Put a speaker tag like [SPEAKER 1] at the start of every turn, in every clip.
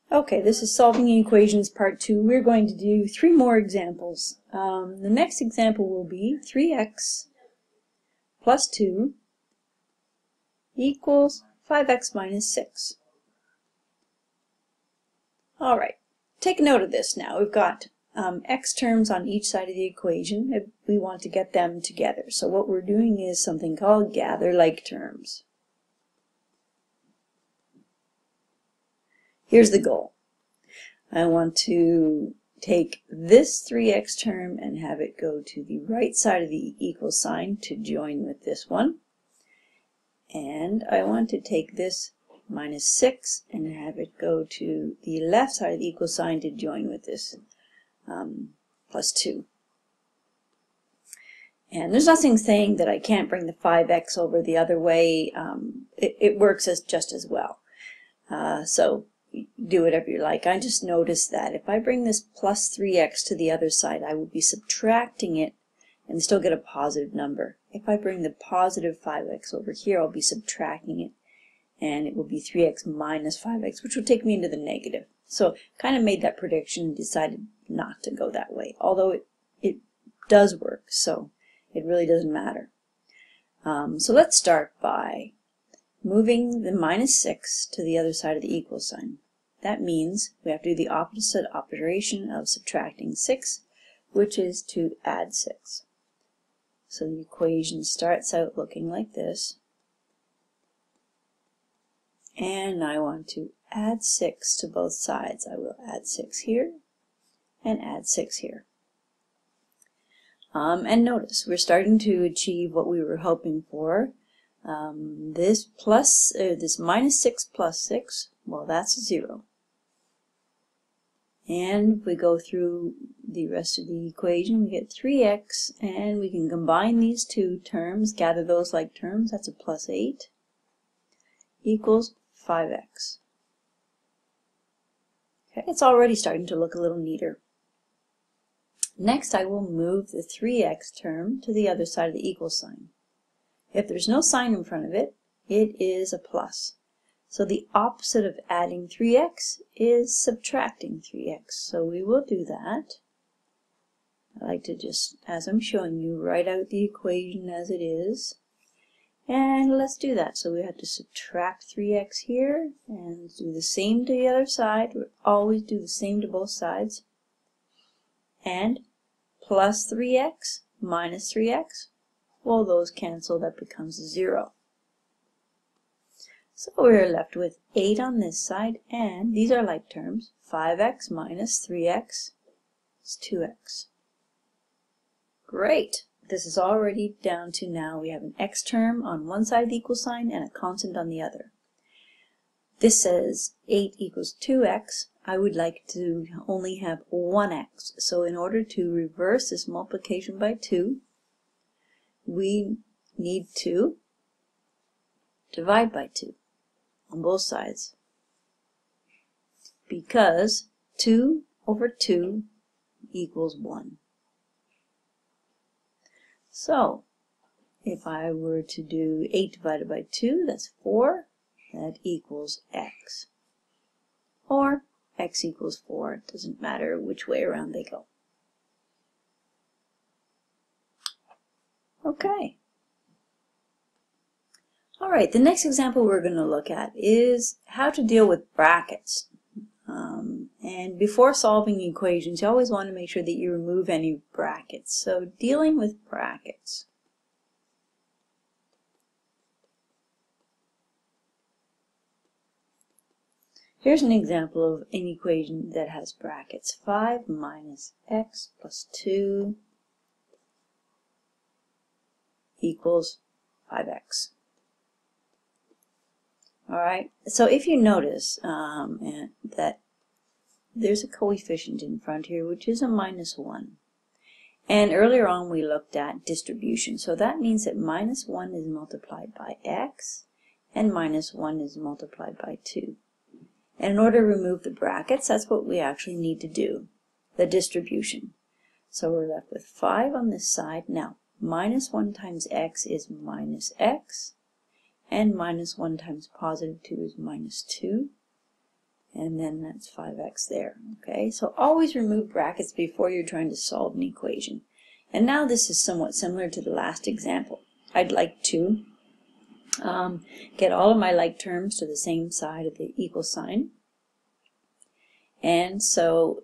[SPEAKER 1] Okay, this is solving equations part 2. We're going to do 3 more examples. The next example will be 3x plus 2 equals 5x minus 6. Alright, take note of this now. We've got x terms on each side of the equation if we want to get them together. So what we're doing is something called gather like terms. Here's the goal. I want to take this 3x term and have it go to the right side of the equal sign to join with this one. And I want to take this minus 6 and have it go to the left side of the equal sign to join with this plus 2. And there's nothing saying that I can't bring the 5x over the other way. It works just as well. So do whatever you like. I just noticed that if I bring this plus 3x to the other side, I will be subtracting it and still get a positive number. If I bring the positive 5x over here, I'll be subtracting it, and it will be 3x minus 5x, which will take me into the negative. So kind of made that prediction and decided not to go that way, although it does work, so it really doesn't matter. So let's start by moving the minus 6 to the other side of the equal sign. That means we have to do the opposite operation of subtracting 6, which is to add 6. So the equation starts out looking like this. And I want to add 6 to both sides. I will add 6 here and add 6 here. And notice we're starting to achieve what we were hoping for. This minus 6 plus 6, well, that's 0. And if we go through the rest of the equation, we get 3x, and we can combine these two terms, gather those like terms. That's a plus 8 equals 5x. Okay, it's already starting to look a little neater. Next, I will move the 3x term to the other side of the equal sign. If there's no sign in front of it, it is a plus. So the opposite of adding 3x is subtracting 3x. So we will do that. I like to just, as I'm showing you, write out the equation as it is. And let's do that. So we have to subtract 3x here and do the same to the other side. We always do the same to both sides. And plus 3x minus 3x. Well, those cancel, that becomes 0. So we're left with 8 on this side, and these are like terms. 5x minus 3x is 2x. Great! This is already down to now we have an x term on one side of the equal sign and a constant on the other. This says 8 equals 2x. I would like to only have 1x. So in order to reverse this multiplication by 2, we need to divide by 2 on both sides, because 2 over 2 equals 1. So if I were to do 8 divided by 2, that's 4. That equals x. Or x equals 4. It doesn't matter which way around they go. Okay. Alright, the next example we're going to look at is how to deal with brackets. And before solving equations, you always want to make sure that you remove any brackets. So dealing with brackets. Here's an example of an equation that has brackets. 5 minus x plus 2 equals 5x. Alright, so if you notice that there's a coefficient in front here, which is a minus 1. And earlier on we looked at distribution. So that means that minus 1 is multiplied by x, and minus 1 is multiplied by 2. And in order to remove the brackets, that's what we actually need to do, the distribution. So we're left with 5 on this side. Now, minus 1 times x is minus x. And minus 1 times positive 2 is minus 2. and then that's 5x there. Okay, so always remove brackets before you're trying to solve an equation. And now this is somewhat similar to the last example. I'd like to get all of my like terms to the same side of the equal sign. And so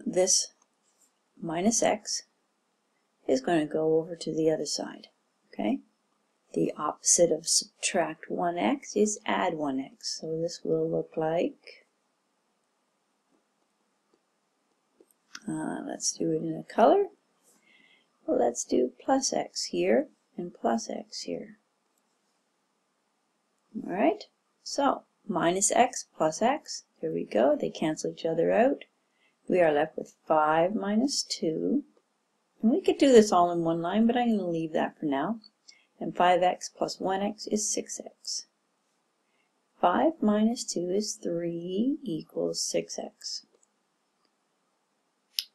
[SPEAKER 1] this minus x is going to go over to the other side. Okay, the opposite of subtract 1x is add 1x. So this will look like, let's do it in a color. Well, let's do plus x here and plus x here. All right, so minus x plus x, here we go, they cancel each other out. We are left with 5 minus 2. And we could do this all in one line, but I'm going to leave that for now. And 5x plus 1x is 6x. 5 minus 2 is 3 equals 6x.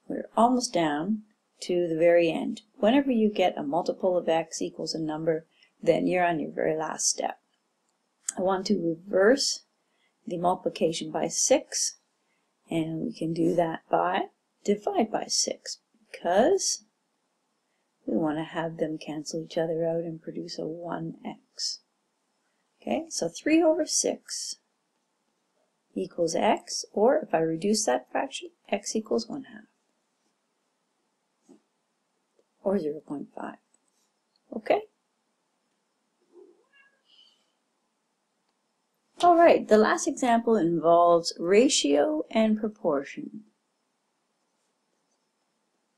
[SPEAKER 1] We're almost down to the very end. Whenever you get a multiple of x equals a number, then you're on your very last step. I want to reverse the multiplication by 6, and we can do that by divide by 6, because we want to have them cancel each other out and produce a 1x. Okay, so 3 over 6 equals x, or if I reduce that fraction, x equals 1/2, or 0.5. Okay? All right, the last example involves ratio and proportion.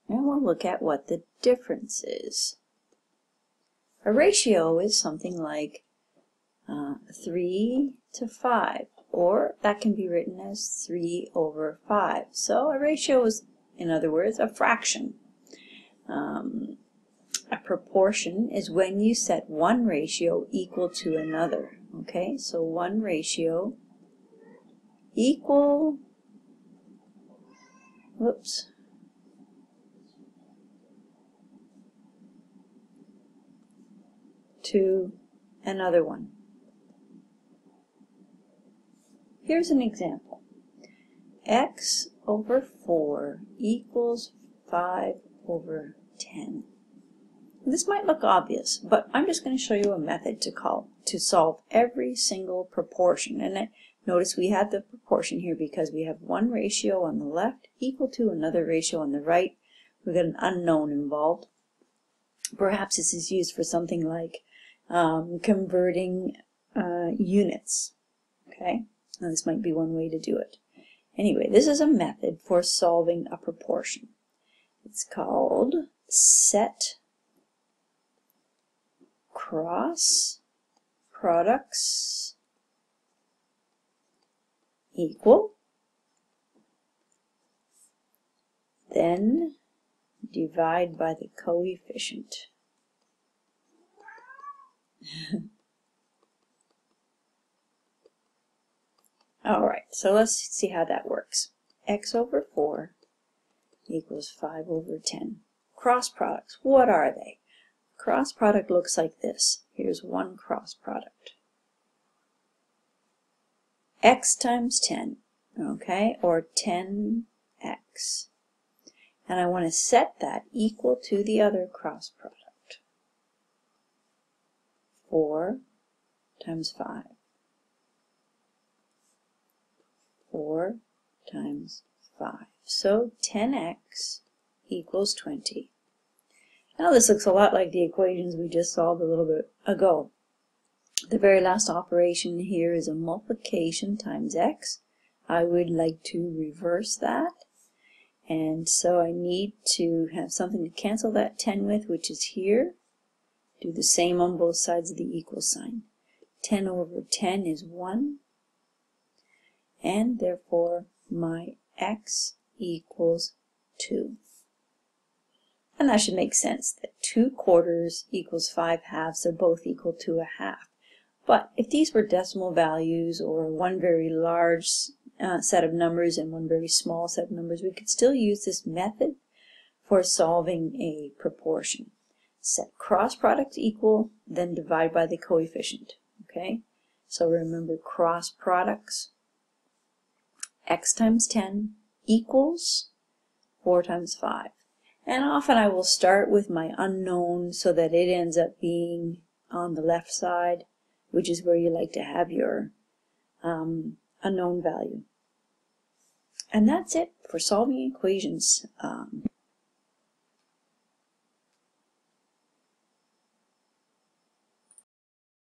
[SPEAKER 1] And we'll look at what the difference is. A ratio is something like 3 to 5, or that can be written as 3 over 5. So a ratio is, in other words, a fraction. A proportion is when you set one ratio equal to another. Okay, so one ratio equal, to another one. Here's an example. X over 4 equals 5 over 10. This might look obvious, but I'm just going to show you a method to solve every single proportion. And notice we have the proportion here because we have one ratio on the left equal to another ratio on the right. We've got an unknown involved. Perhaps this is used for something like converting units. Okay, now this might be one way to do it. Anyway, this is a method for solving a proportion. It's called set cross products equal, then divide by the coefficient. Alright, so let's see how that works. X over 4 equals 5 over 10. Cross products, what are they? Cross product looks like this. Here's one cross product. X times 10, okay, or 10x. And I want to set that equal to the other cross product. 4 times 5. 4 times 5. So 10x equals 20. Now this looks a lot like the equations we just solved a little bit ago. The very last operation here is a multiplication times x. I would like to reverse that. And so I need to have something to cancel that 10 with, which is here. Do the same on both sides of the equal sign. 10 over 10 is 1. And therefore my x equals 2. And that should make sense, that 2 quarters equals 5 halves. They're both equal to a half. But if these were decimal values, or one very large set of numbers and one very small set of numbers, we could still use this method for solving a proportion. Set cross products equal, then divide by the coefficient. Okay, so remember cross products x times 10 equals 4 times 5. And often I will start with my unknown so that it ends up being on the left side, which is where you like to have your unknown value. And that's it for solving equations.